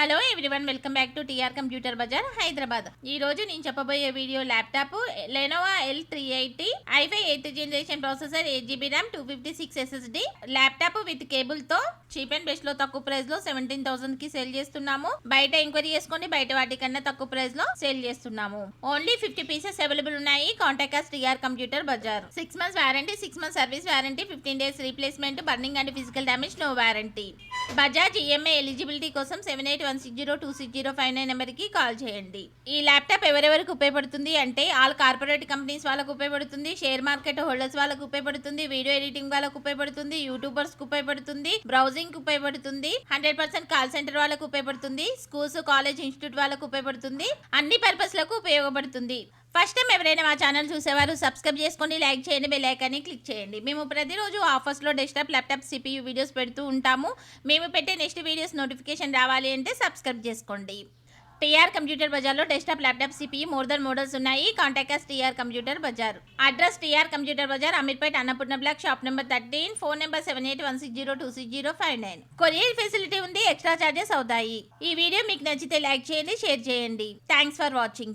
Hello everyone, welcome back to TR computer bazaar Hyderabad. ఈ రోజు నేను చెప్పబోయే video laptop Lenovo L380 i5 8th generation processor 8GB RAM 256 SSD laptop with cable తో cheap and best లో తక్కువ price లో 17,000 కి సేల్ చేస్తున్నాము. బయట ఎంక్వైరీ చేసుకోండి, బయట వాటికన్నా తక్కువ ప్రైస్ లో సేల్ చేస్తున్నాము. ఓన్లీ 50 పీసెస్ అవైలబుల్ ఉన్నాయి. Contact us TR computer bazaar. 6 months warranty, 6 months service warranty, 15 days replacement, burning and physical damage no warranty. Bajaj EMI eligibility కోసం 7816026059 నెంబర్కి కాల్ చేయండి. ఈ ల్యాప్టాప్ ఎవరెవరికి ఉపయోగపడుతుంది అంటే ఆల్ కార్పొరేట్ కంపెనీస్ వాళ్ళకు ఉపయోగపడుతుంది, షేర్ మార్కెట్ హోల్డర్స్ వాళ్ళకు ఉపయోగపడుతుంది, వీడియో ఎడిటింగ్ వాళ్ళకు ఉపయోగపడుతుంది, యూట్యూబర్స్ కు ఉపయోగపడుతుంది, బ్రౌజింగ్ కు ఉపయోగపడుతుంది, 100% కాల్ సెంటర్ వాళ్ళకు ఉపయోగపడుతుంది, స్కూల్స్ కాలేజ్ ఇన్స్టిట్యూట్ వాళ్ళకు ఉపయోగపడుతుంది, అన్ని పర్పస్ లకు ఉపయోగపడుతుంది. ఫస్ట్ టైం ఎవరైనా మా ఛానల్ చూసేవారు సబ్స్క్రైబ్ చేసుకోండి, లైక్ చేయండి, బెల్ ఐకాన్ని క్లిక్ చేయండి. మేము ప్రతిరోజు ఆఫర్స్లో డెస్క్టాప్, ల్యాప్టాప్, CPU వీడియోస్ పెడుతూ ఉంటాము. మేము పెట్టే నెక్స్ట్ వీడియోస్ నోటిఫికేషన్ రావాలి అంటే సబ్స్క్రైబ్ చేసుకోండి. టీఆర్ కంప్యూటర్ బజార్లో డెస్క్టాప్, ల్యాప్టాప్, CPU మోడల్స్ ఉన్నాయి. Contact us TR computer bazaar. Address TR computer bazaar, Ameerpet, Annapurna block, shop number 13, phone number 7816026059. Courier facility ఉంది, ఎక్స్ట్రా చార్జెస్ అవుతాయి. ఈ వీడియో మీకు నచ్చితే లైక్ చేయండి, షేర్ చేయండి. Thanks for watching.